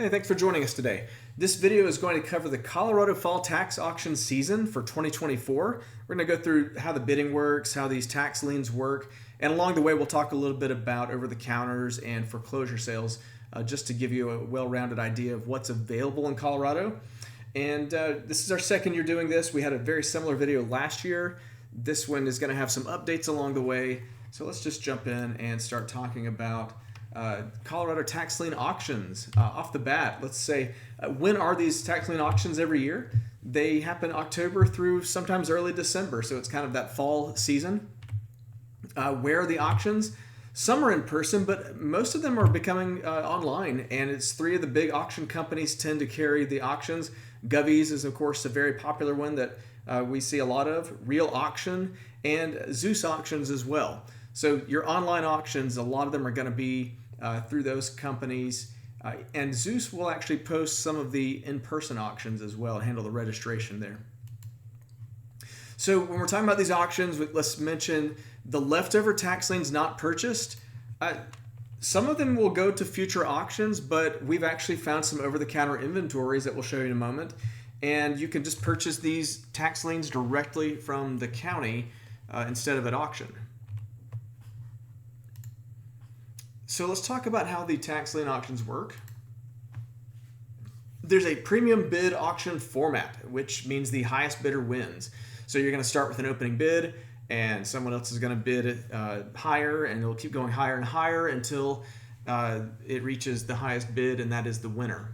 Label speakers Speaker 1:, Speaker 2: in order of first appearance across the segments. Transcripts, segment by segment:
Speaker 1: Hey, thanks for joining us today. This video is going to cover the Colorado Fall Tax Auction season for 2024. We're going to go through how the bidding works, how these tax liens work, and along the way we'll talk a little bit about over-the-counters and foreclosure sales just to give you a well-rounded idea of what's available in Colorado. And this is our second year doing this. We had a very similar video last year. This one is going to have some updates along the way. So let's just jump in and start talking about Colorado tax lien auctions. Off the bat, let's say, when are these tax lien auctions every year? They happen October through sometimes early December, so it's kind of that fall season. Where are the auctions? Some are in person, but most of them are becoming online, and it's three of the big auction companies tend to carry the auctions. Govey's is, of course, a very popular one that we see a lot of, Real Auction, and Zeus Auctions as well. So your online auctions, a lot of them are going to be through those companies. And Zeus will actually post some of the in-person auctions as well, handle the registration there. So when we're talking about these auctions, let's mention the leftover tax liens not purchased. Some of them will go to future auctions, but we've actually found some over-the-counter inventories that we'll show you in a moment. And you can just purchase these tax liens directly from the county instead of at auction. So let's talk about how the tax lien auctions work. There's a premium bid auction format, which means the highest bidder wins. So you're going to start with an opening bid, and someone else is going to bid higher, and it'll keep going higher and higher until it reaches the highest bid, and that is the winner.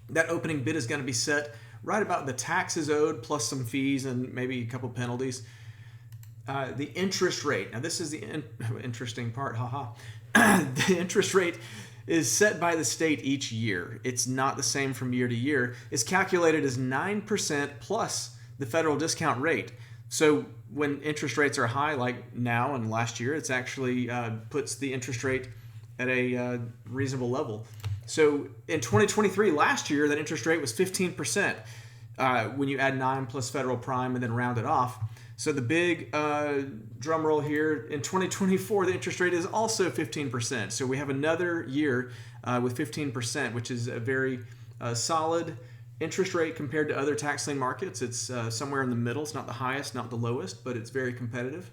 Speaker 1: That opening bid is going to be set right about the taxes owed plus some fees and maybe a couple penalties. The interest rate. Now this is the interesting part, haha. The interest rate is set by the state each year. It's not the same from year to year. It's calculated as 9% plus the federal discount rate. So when interest rates are high, like now and last year, it's actually puts the interest rate at a reasonable level. So in 2023, last year, that interest rate was 15% when you add 9 plus federal prime and then round it off. So the big drum roll here, in 2024, the interest rate is also 15%. So we have another year with 15%, which is a very solid interest rate compared to other tax lien markets. It's somewhere in the middle. It's not the highest, not the lowest, but it's very competitive.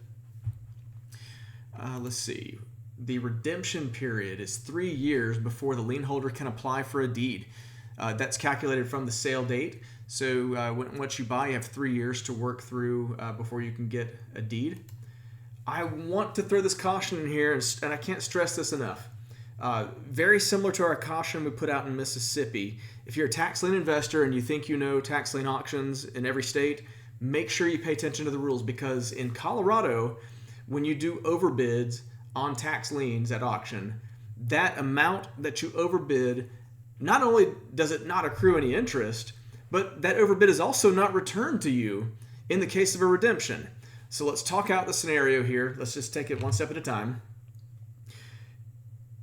Speaker 1: Let's see. The redemption period is 3 years before the lien holder can apply for a deed. That's calculated from the sale date. So once you buy, you have 3 years to work through before you can get a deed. I want to throw this caution in here, and I can't stress this enough. Very similar to our caution we put out in Mississippi. If you're a tax lien investor and you think you know tax lien auctions in every state, make sure you pay attention to the rules, because in Colorado, when you do overbids on tax liens at auction, that amount that you overbid, not only does it not accrue any interest, but that overbid is also not returned to you in the case of a redemption. So let's talk out the scenario here. Let's just take it one step at a time.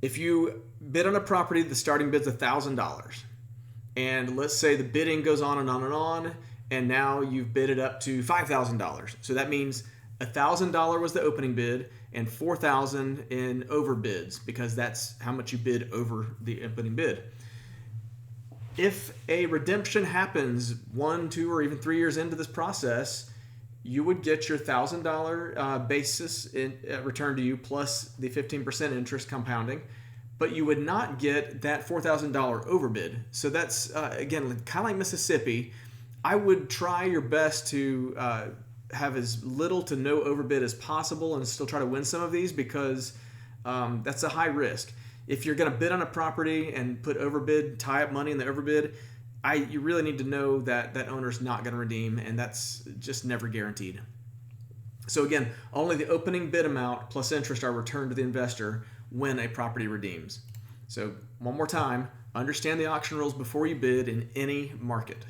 Speaker 1: If you bid on a property, the starting bid's $1,000. And let's say the bidding goes on and on and on, and now you've bid it up to $5,000. So that means $1,000 was the opening bid and $4,000 in overbids, because that's how much you bid over the opening bid. If a redemption happens 1, 2, or even 3 years into this process, you would get your $1,000 basis returned to you plus the 15% interest compounding, but you would not get that $4,000 overbid. So that's, again, kind of like Mississippi. I would try your best to have as little to no overbid as possible and still try to win some of these, because that's a high risk. If you're going to bid on a property and put overbid, tie up money in the overbid, you really need to know that that owner's not going to redeem, and that's just never guaranteed. So again, only the opening bid amount plus interest are returned to the investor when a property redeems. So one more time, understand the auction rules before you bid in any market.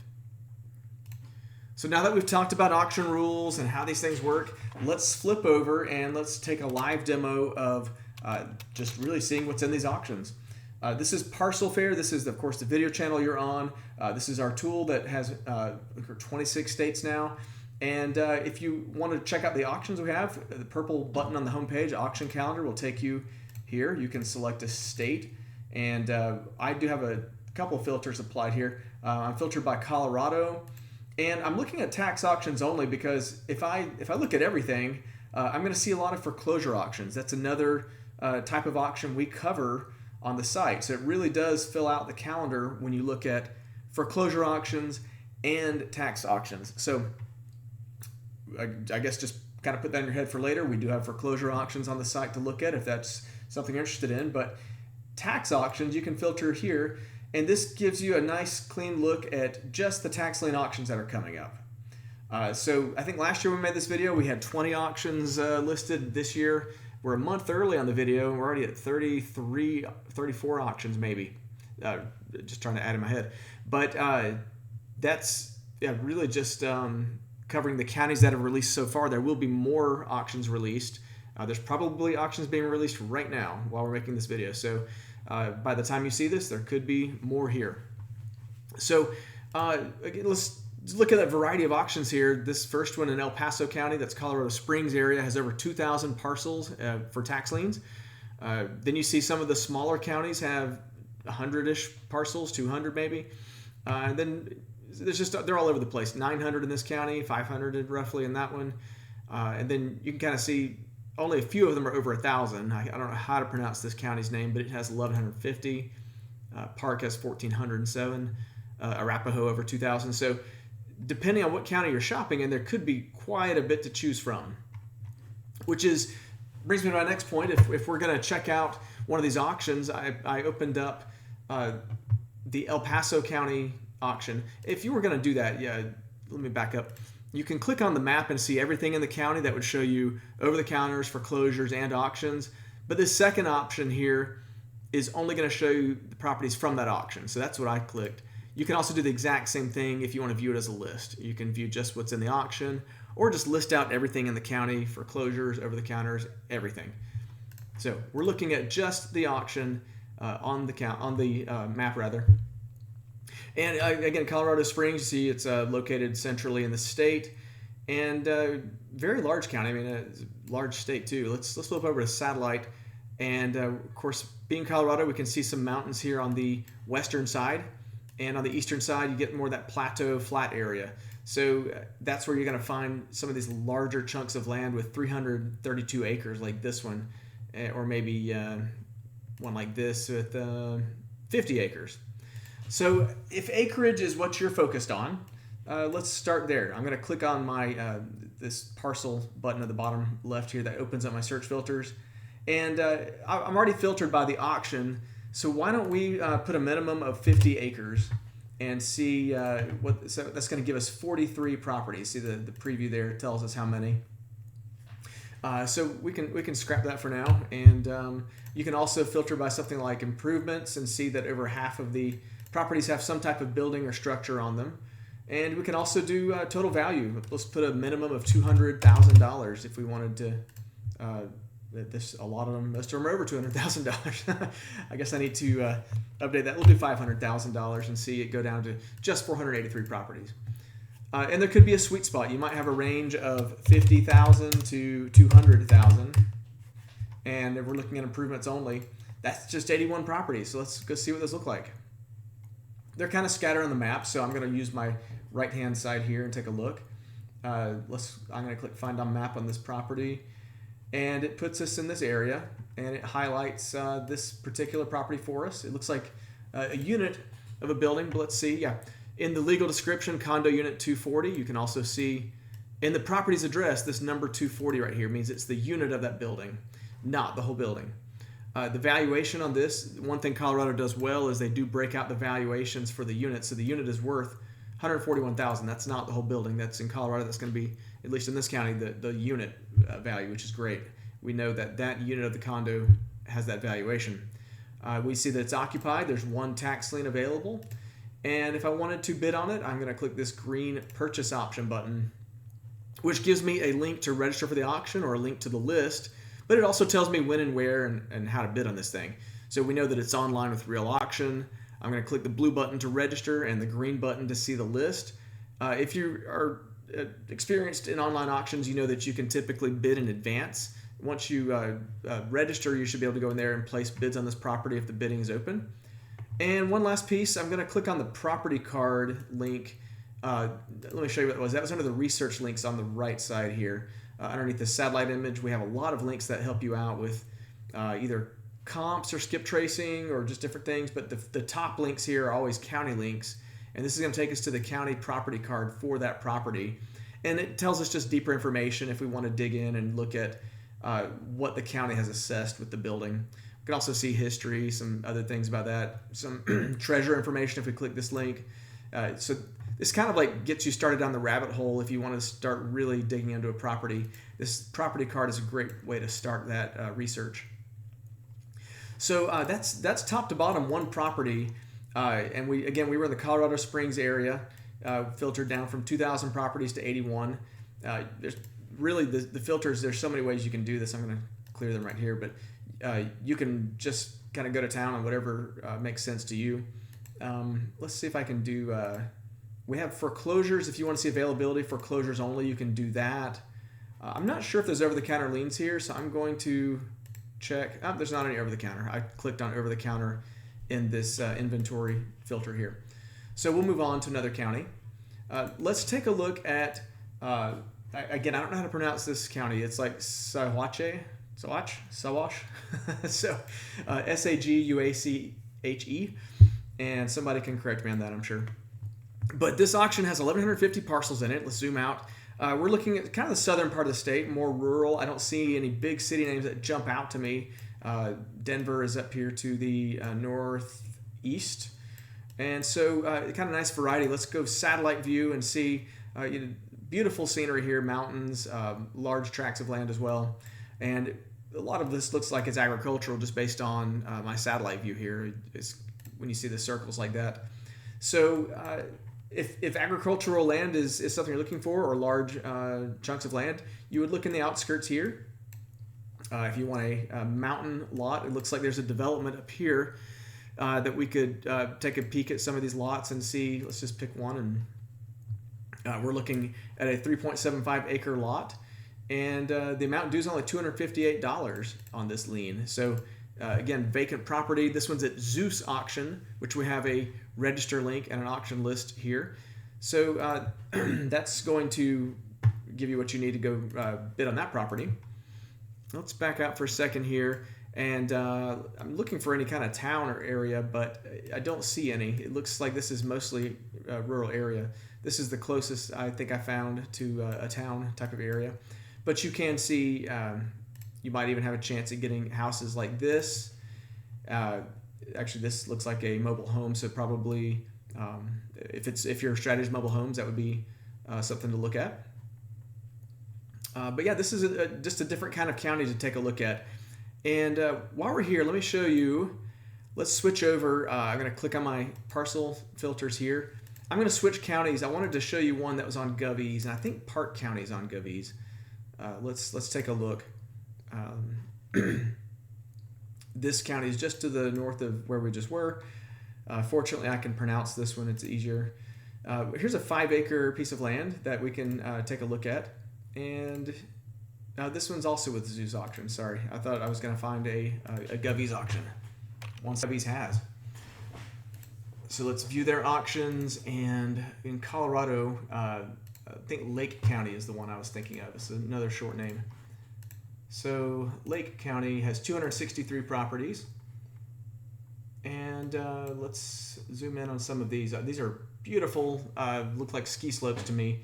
Speaker 1: So now that we've talked about auction rules and how these things work, let's flip over and let's take a live demo of just really seeing what's in these auctions. This is Parcel Fair. This is, of course, the video channel you're on. This is our tool that has 26 states now. And if you want to check out the auctions we have, the purple button on the homepage, Auction Calendar, will take you here. You can select a state. And I do have a couple filters applied here. I'm filtered by Colorado, and I'm looking at tax auctions only because if I look at everything, I'm going to see a lot of foreclosure auctions. That's another type of auction we cover on the site. So it really does fill out the calendar when you look at foreclosure auctions and tax auctions. So I guess just kind of put that in your head for later. We do have foreclosure auctions on the site to look at if that's something you're interested in. But tax auctions, you can filter here, and this gives you a nice clean look at just the tax lien auctions that are coming up. So I think last year when we made this video, we had 20 auctions listed. This year, we're a month early on the video, and we're already at 34 auctions maybe. Just trying to add in my head. But that's really just covering the counties that have released so far. There will be more auctions released. There's probably auctions being released right now while we're making this video. So by the time you see this, there could be more here. So again, let's look at that variety of auctions here. This first one in El Paso County, that's Colorado Springs area, has over 2,000 parcels for tax liens. Then you see some of the smaller counties have 100-ish parcels, 200 maybe. And then they're all over the place. 900 in this county, 500 roughly in that one. And then you can kind of see only a few of them are over 1,000. I don't know how to pronounce this county's name, but it has 1,150. Park has 1,407. Arapahoe over 2,000. So depending on what county you're shopping in, there could be quite a bit to choose from. Which brings me to my next point. If we're going to check out one of these auctions, I opened up the El Paso County auction. If you were going to do that, let me back up. You can click on the map and see everything in the county. That would show you over-the-counters, foreclosures, and auctions. But this second option here is only going to show you the properties from that auction. So that's what I clicked. You can also do the exact same thing if you want to view it as a list. You can view just what's in the auction, or just list out everything in the county, foreclosures, over-the-counters, everything. So we're looking at just the auction on the map rather. And again, Colorado Springs, you see it's located centrally in the state, and very large county. I mean, it's a large state too. Let's flip over to satellite, and of course, being Colorado, we can see some mountains here on the western side, and on the eastern side, you get more of that plateau, flat area. So that's where you're going to find some of these larger chunks of land with 332 acres, like this one, or maybe one like this with 50 acres. So if acreage is what you're focused on, let's start there. I'm going to click on my this parcel button at the bottom left here that opens up my search filters. And I'm already filtered by the auction, so why don't we put a minimum of 50 acres and see so that's going to give us 43 properties. See the preview there tells us how many. So we can scrap that for now, and you can also filter by something like improvements and see that over half of the properties have some type of building or structure on them. And we can also do total value. Let's put a minimum of $200,000 if we wanted to. A lot of them, most of them are over $200,000. I guess I need to update that. We'll do $500,000 and see it go down to just 483 properties. And there could be a sweet spot. You might have a range of 50,000 to 200,000. And if we're looking at improvements only, that's just 81 properties. So let's go see what those look like. They're kind of scattered on the map, so I'm going to use my right-hand side here and take a look. I'm going to click Find on Map on this property, and it puts us in this area, and it highlights this particular property for us. It looks like a unit of a building, but let's see. Yeah, in the legal description, condo unit 240. You can also see in the property's address, this number 240 right here means it's the unit of that building, not the whole building. The valuation on this, one thing Colorado does well is they do break out the valuations for the unit. So the unit is worth $141,000. That's not the whole building. That's in Colorado. That's going to be, at least in this county, the unit value, which is great. We know that unit of the condo has that valuation. We see that it's occupied. There's one tax lien available. And if I wanted to bid on it, I'm going to click this green purchase option button, which gives me a link to register for the auction or a link to the list. But it also tells me when and where and how to bid on this thing. So we know that it's online with Real Auction. I'm going to click the blue button to register and the green button to see the list. If you are experienced in online auctions, you know that you can typically bid in advance. Once you register, you should be able to go in there and place bids on this property if the bidding is open. And one last piece, I'm going to click on the property card link. Let me show you what it was. That was under the research links on the right side here. Underneath the satellite image, we have a lot of links that help you out with either comps or skip tracing or just different things. But the top links here are always county links. And this is going to take us to the county property card for that property. And it tells us just deeper information if we want to dig in and look at what the county has assessed with the building. We can also see history, some other things about that, some treasure information if we click this link. So this kind of like gets you started down the rabbit hole if you want to start really digging into a property. This property card is a great way to start that research. So that's top to bottom one property. And we were in the Colorado Springs area, filtered down from 2,000 properties to 81. There's really the filters, there's so many ways you can do this. I'm going to clear them right here, but you can just kind of go to town on whatever makes sense to you. Let's see if I can do, we have foreclosures. If you want to see availability, foreclosures only, you can do that. I'm not sure if there's over-the-counter liens here, so I'm going to check. Oh, there's not any over-the-counter. I clicked on over-the-counter in this inventory filter here. So we'll move on to another county. Let's take a look at, again, I don't know how to pronounce this county. It's like Sawache. So Saguache, and somebody can correct me on that, I'm sure. But this auction has 1,150 parcels in it. Let's zoom out. We're looking at kind of the southern part of the state, more rural. I don't see any big city names that jump out to me. Denver is up here to the northeast. And so kind of nice variety. Let's go satellite view and see beautiful scenery here, mountains, large tracts of land as well. And a lot of this looks like it's agricultural just based on my satellite view here. It's when you see the circles like that. So if agricultural land is something you're looking for, or large chunks of land, you would look in the outskirts here. If you want a mountain lot, it looks like there's a development up here that we could take a peek at some of these lots and see. Let's just pick one, and we're looking at a 3.75 acre lot. And the amount due is only $258 on this lien. So again, vacant property. This one's at Zeus Auction, which we have a register link and an auction list here. So that's going to give you what you need to go bid on that property. Let's back out for a second here. And I'm looking for any kind of town or area, but I don't see any. It looks like this is mostly a rural area. This is the closest I think I found to a town type of area. But you can see, you might even have a chance at getting houses like this. Actually, this looks like a mobile home, so probably if your strategy is mobile homes, that would be something to look at. But yeah, this is just a different kind of county to take a look at. And while we're here, let me show you. Let's switch over. I'm going to click on my parcel filters here. I'm going to switch counties. I wanted to show you one that was on GovEase, and I think Park County is on GovEase. Let's take a look. This county is just to the north of where we just were. Fortunately, I can pronounce this one. It's easier. Here's a 5-acre piece of land that we can take a look at. And this one's also with Zeus Auction. Sorry, I thought I was going to find a GovEase auction. One GovEase has. So let's view their auctions. And in Colorado, I think Lake County is the one I was thinking of. It's another short name. So Lake County has 263 properties. And let's zoom in on some of these. These are beautiful, look like ski slopes to me.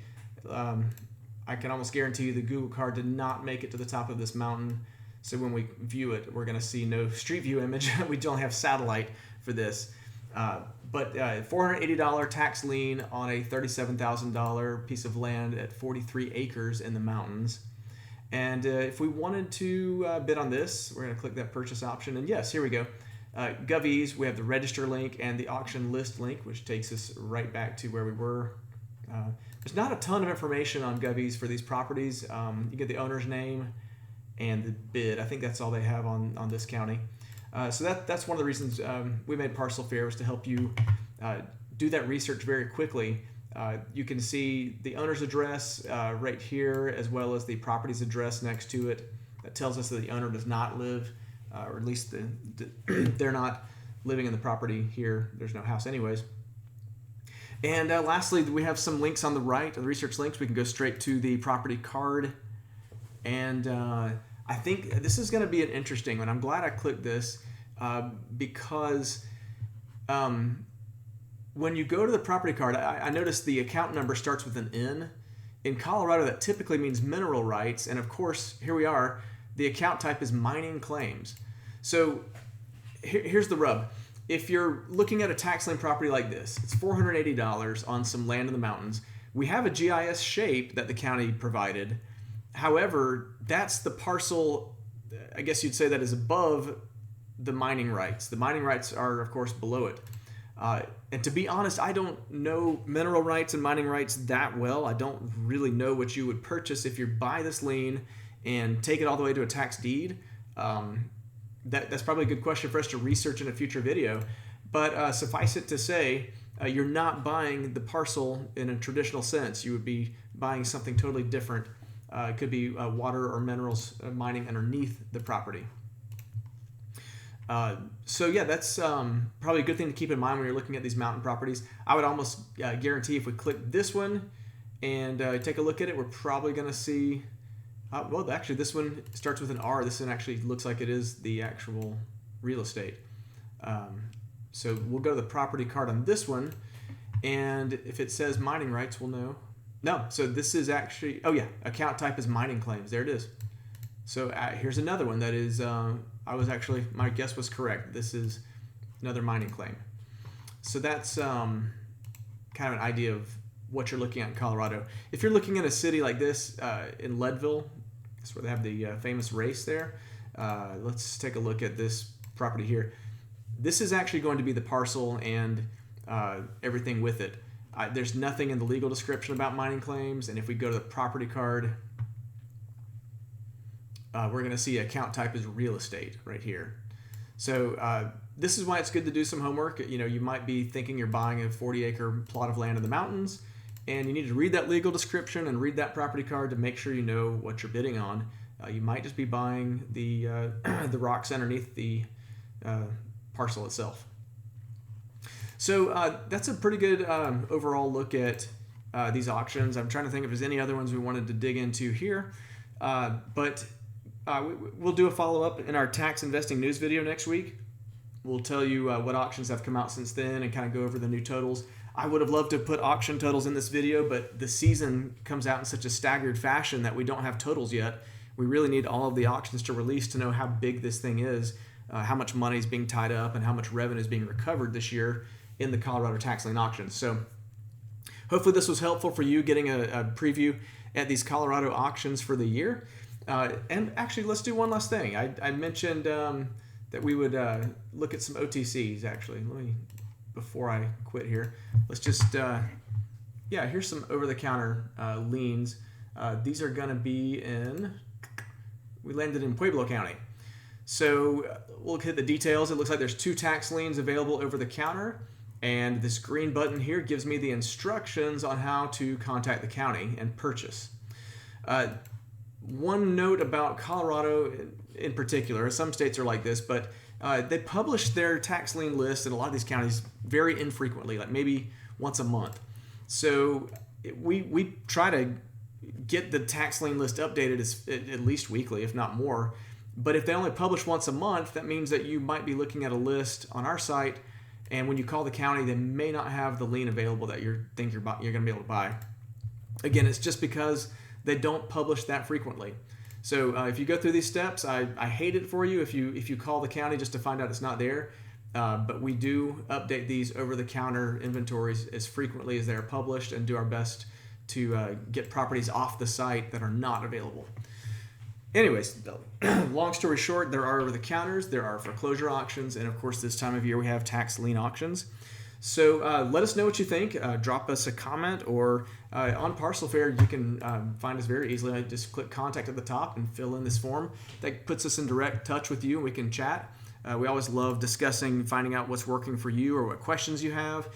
Speaker 1: I can almost guarantee you the Google card did not make it to the top of this mountain. So when we view it, we're going to see no street view image. We don't have satellite for this. But $480 tax lien on a $37,000 piece of land at 43 acres in the mountains. And if we wanted to bid on this, we're going to click that purchase option. And yes, here we go. GovEase, we have the register link and the auction list link, which takes us right back to where we were. There's not a ton of information on GovEase for these properties. You get the owner's name and the bid. I think that's all they have on this county. So that's one of the reasons we made Parcel Fair, was to help you do that research very quickly. You can see the owner's address right here, as well as the property's address next to it. That tells us that the owner does not live, or at least they're not living in the property here. There's no house anyways. And lastly, we have some links on the right, the research links. We can go straight to the property card. And I think this is going to be an interesting one. I'm glad I clicked this because when you go to the property card, I noticed the account number starts with an N. In Colorado, that typically means mineral rights. And of course, here we are. The account type is mining claims. So here's the rub. If you're looking at a tax lien property like this, it's $480 on some land in the mountains. We have a GIS shape that the county provided. However, that's the parcel, I guess you'd say, that is above the mining rights. The mining rights are, of course, below it. And to be honest, I don't know mineral rights and mining rights that well. I don't really know what you would purchase if you buy this lien and take it all the way to a tax deed. That's probably a good question for us to research in a future video. But suffice it to say, you're not buying the parcel in a traditional sense. You would be buying something totally different. It could be water or minerals mining underneath the property. So yeah, that's probably a good thing to keep in mind when you're looking at these mountain properties. I would almost guarantee if we click this one and take a look at it, we're probably going to see, well, actually this one starts with an R. This one actually looks like it is the actual real estate. So we'll go to the property card on this one, and if it says mining rights, we'll know. No, so this is actually, oh yeah, account type is mining claims. There it is. So here's another one that is, my guess was correct. This is another mining claim. So that's kind of an idea of what you're looking at in Colorado. If you're looking at a city like this in Leadville, that's where they have the famous race there. Let's take a look at this property here. This is actually going to be the parcel and everything with it. There's nothing in the legal description about mining claims, and if we go to the property card, we're going to see account type is real estate right here. So this is why it's good to do some homework. You know, you might be thinking you're buying a 40-acre plot of land in the mountains, and you need to read that legal description and read that property card to make sure you know what you're bidding on. You might just be buying the rocks underneath the parcel itself. So that's a pretty good overall look at these auctions. I'm trying to think if there's any other ones we wanted to dig into here, but we'll do a follow-up in our tax investing news video next week. We'll tell you what auctions have come out since then and kind of go over the new totals. I would have loved to put auction totals in this video, but the season comes out in such a staggered fashion that we don't have totals yet. We really need all of the auctions to release to know how big this thing is, how much money is being tied up, and how much revenue is being recovered this year in the Colorado tax lien auctions. So hopefully this was helpful for you getting a preview at these Colorado auctions for the year. And actually, let's do one last thing. I mentioned that we would look at some OTCs, actually. Let me, before I quit here, let's just, here's some over-the-counter liens. These are going to be we landed in Pueblo County. So we'll hit the details. It looks like there's 2 tax liens available over the counter, and this green button here gives me the instructions on how to contact the county and purchase. One note about Colorado in particular, some states are like this, but they publish their tax lien list in a lot of these counties very infrequently, like maybe once a month. So we try to get the tax lien list updated at least weekly, if not more. But if they only publish once a month, that means that you might be looking at a list on our site, and when you call the county, they may not have the lien available that you think you're going to be able to buy. Again, it's just because they don't publish that frequently. So if you go through these steps, I hate it for you if you call the county just to find out it's not there. But we do update these over-the-counter inventories as frequently as they're published and do our best to get properties off the site that are not available. Anyways, long story short, there are over-the-counters, there are foreclosure auctions, and of course this time of year we have tax lien auctions. So let us know what you think. Drop us a comment, or on Parcel Fair you can find us very easily. Just click contact at the top and fill in this form. That puts us in direct touch with you and we can chat. We always love discussing, finding out what's working for you or what questions you have.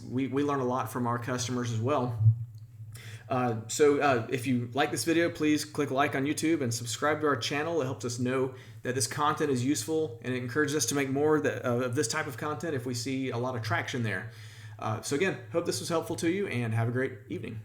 Speaker 1: We learn a lot from our customers as well. If you like this video, please click like on YouTube and subscribe to our channel. It helps us know that this content is useful, and it encourages us to make more of this type of content if we see a lot of traction there. So again, hope this was helpful to you, and have a great evening.